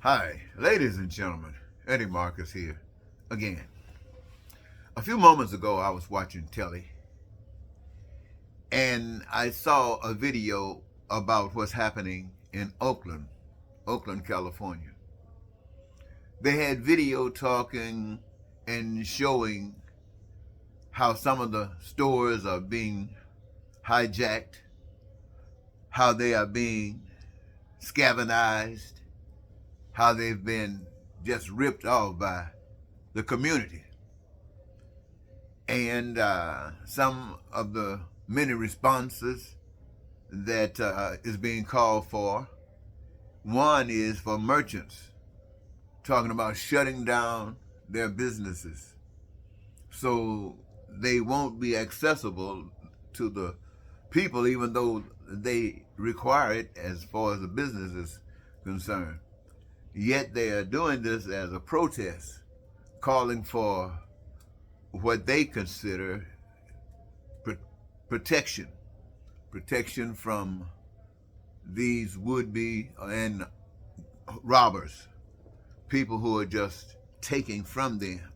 Hi, ladies and gentlemen. Eddie Marcus here again. A few moments ago, I was watching telly and I saw a video about what's happening in Oakland, California. They had video talking and showing how some of the stores are being hijacked, how they are being scavenged, how they've been just ripped off by the community. And some of the many responses that is being called for. One is for merchants, talking about shutting down their businesses so they won't be accessible to the people, even though they require it as far as the business is concerned. Yet they are doing this as a protest, calling for what they consider protection from these would-be and robbers, people who are just taking from them.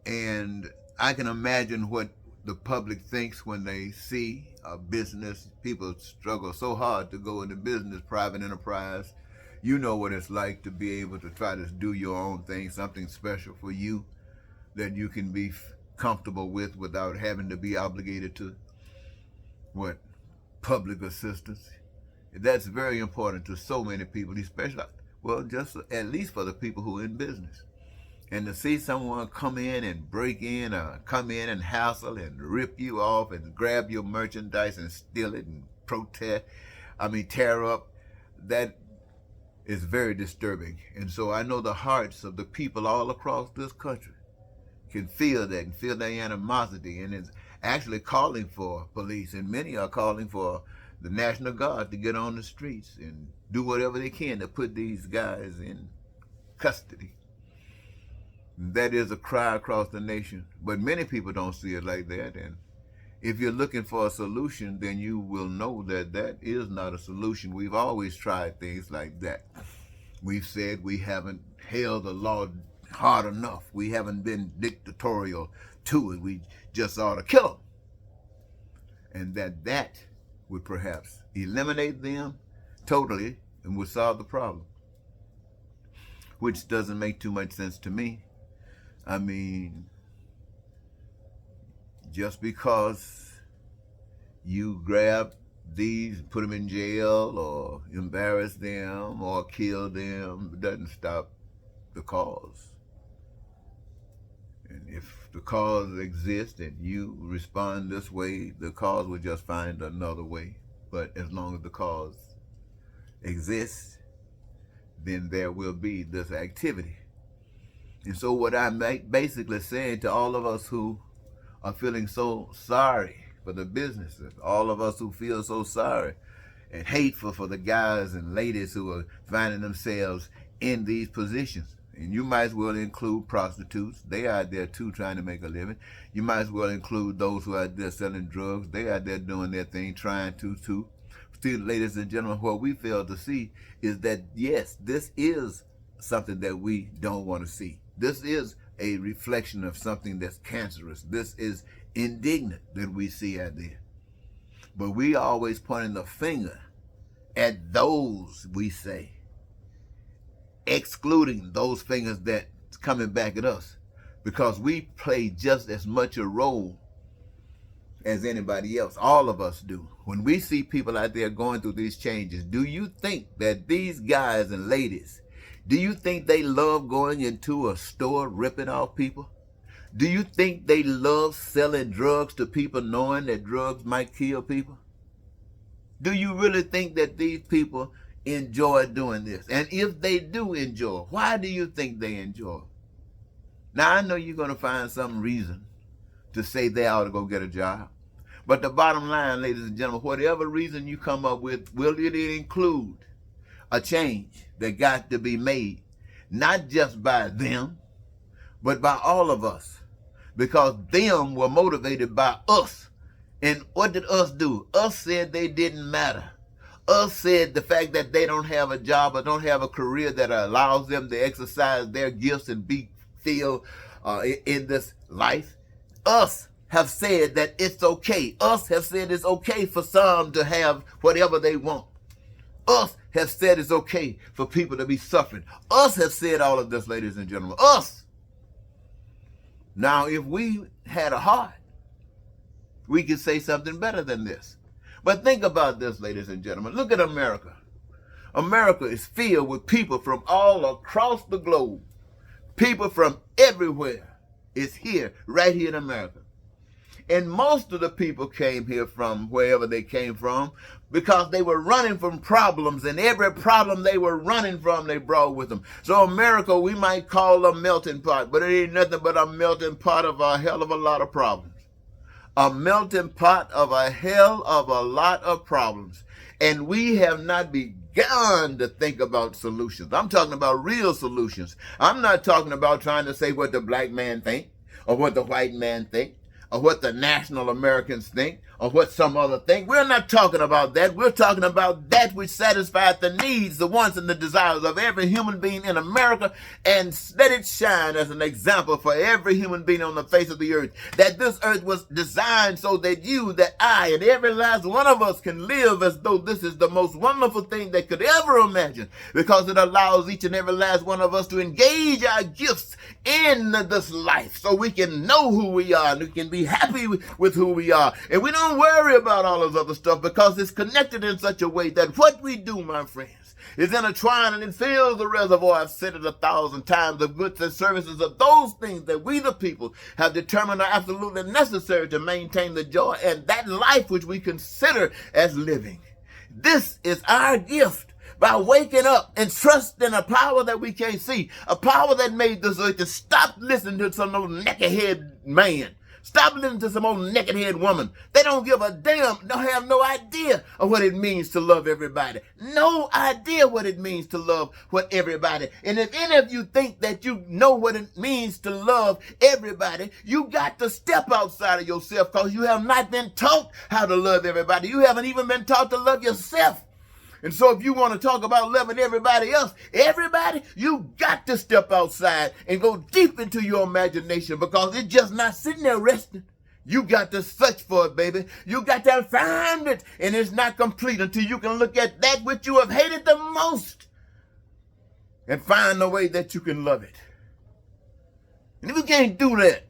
And I can imagine what the public thinks when they see a business. People struggle so hard to go into business, private enterprise. You know what it's like to be able to try to do your own thing, something special for you that you can be comfortable with without having to be obligated to public assistance. That's very important to so many people, especially, well, just at least for the people who are in business. And to see someone come in and break in, or come in and hassle and rip you off and grab your merchandise and steal it and tear up, that is very disturbing. And so I know the hearts of the people all across this country can feel that and feel their animosity, and it's actually calling for police, and many are calling for the National Guard to get on the streets and do whatever they can to put these guys in custody. That is a cry across the nation, but many people don't see it like that. And if you're looking for a solution, then you will know that that is not a solution. We've always tried things like that. We've said we haven't held the law hard enough. We haven't been dictatorial to it. We just ought to kill them. And that would perhaps eliminate them totally and would solve the problem, which doesn't make too much sense to me. I mean, just because you grab these, put them in jail or embarrass them or kill them, doesn't stop the cause. And if the cause exists and you respond this way, the cause will just find another way. But as long as the cause exists, then there will be this activity. And so what I'm basically saying to all of us who are feeling so sorry for the businesses, all of us who feel so sorry and hateful for the guys and ladies who are finding themselves in these positions. And you might as well include prostitutes. They are out there too trying to make a living. You might as well include those who are out there selling drugs. They are out there doing their thing, trying to too. Still, ladies and gentlemen, what we fail to see is that, yes, this is something that we don't want to see. This is a reflection of something that's cancerous. This is indignant that we see out there. But we always pointing the finger at those, we say, excluding those fingers that's coming back at us, because we play just as much a role as anybody else. All of us do. When we see people out there going through these changes, do you think that these guys and ladies, do you think they love going into a store ripping off people? Do you think they love selling drugs to people knowing that drugs might kill people? Do you really think that these people enjoy doing this? And if they do enjoy, why do you think they enjoy? Now, I know you're going to find some reason to say they ought to go get a job. But the bottom line, ladies and gentlemen, whatever reason you come up with, will it include a change that got to be made, not just by them, but by all of us? Because them were motivated by us. And what did us do? Us said they didn't matter. Us said the fact that they don't have a job or don't have a career that allows them to exercise their gifts and be filled in this life. Us have said that it's okay. Us have said it's okay for some to have whatever they want. Us have said it's okay for people to be suffering. Us have said all of this, ladies and gentlemen. Us. Now, if we had a heart, we could say something better than this. But think about this, ladies and gentlemen. Look at America. America is filled with people from all across the globe. People from everywhere is here, right here in America. And most of the people came here from wherever they came from because they were running from problems, and every problem they were running from, they brought with them. So America, we might call a melting pot, but it ain't nothing but a melting pot of a hell of a lot of problems. A melting pot of a hell of a lot of problems. And we have not begun to think about solutions. I'm talking about real solutions. I'm not talking about trying to say what the black man think, or what the white man think, or what the national Americans think, or what some other think. We're not talking about that. We're talking about that which satisfies the needs, the wants, and the desires of every human being in America, and let it shine as an example for every human being on the face of the earth, that this earth was designed so that you, that I, and every last one of us can live as though this is the most wonderful thing they could ever imagine, because it allows each and every last one of us to engage our gifts in this life so we can know who we are and we can be happy with who we are. And we don't worry about all this other stuff because it's connected in such a way that what we do, my friends, is intertwined and it fills the reservoir. I've said it 1,000 times, the goods and services of those things that we the people have determined are absolutely necessary to maintain the joy and that life which we consider as living. This is our gift. By waking up and trusting a power that we can't see, a power that made this earth, to stop listening to some old naked-head man. Stop listening to some old naked-head woman. They don't give a damn, don't have no idea of what it means to love everybody. No idea what it means to love everybody. And if any of you think that you know what it means to love everybody, you got to step outside of yourself because you have not been taught how to love everybody. You haven't even been taught to love yourself. And so if you want to talk about loving everybody else, you got to step outside and go deep into your imagination because it's just not sitting there resting. You got to search for it, baby. You got to find it. And it's not complete until you can look at that which you have hated the most and find a way that you can love it. And if you can't do that,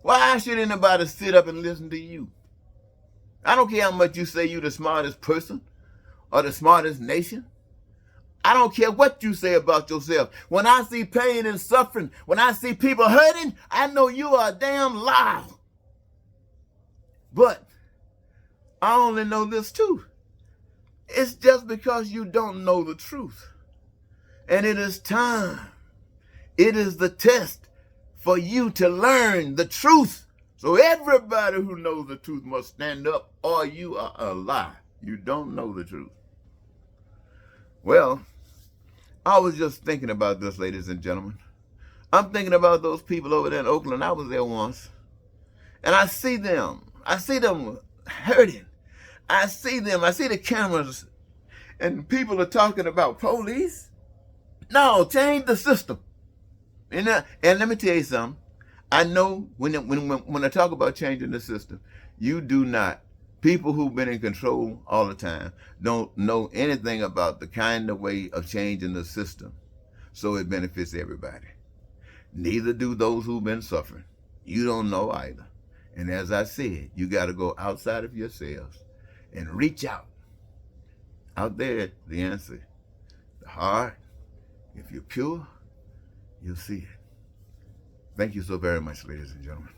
why should anybody sit up and listen to you? I don't care how much you say you're the smartest person or the smartest nation. I don't care what you say about yourself. When I see pain and suffering, when I see people hurting, I know you are a damn lie. But I only know this too. It's just because you don't know the truth. And it is time. It is the test for you to learn the truth. So everybody who knows the truth must stand up, or you are a lie. You don't know the truth. Well, I was just thinking about this, ladies and gentlemen. I'm thinking about those people over there in Oakland. I was there once. And I see them. I see them hurting. I see the cameras. And people are talking about police. No, change the system. And let me tell you something. I know when I talk about changing the system, you do not. People who've been in control all the time don't know anything about the kind of way of changing the system so it benefits everybody. Neither do those who've been suffering. You don't know either. And as I said, you got to go outside of yourselves and reach out. Out there, the answer. The heart, if you're pure, you'll see it. Thank you so very much, ladies and gentlemen.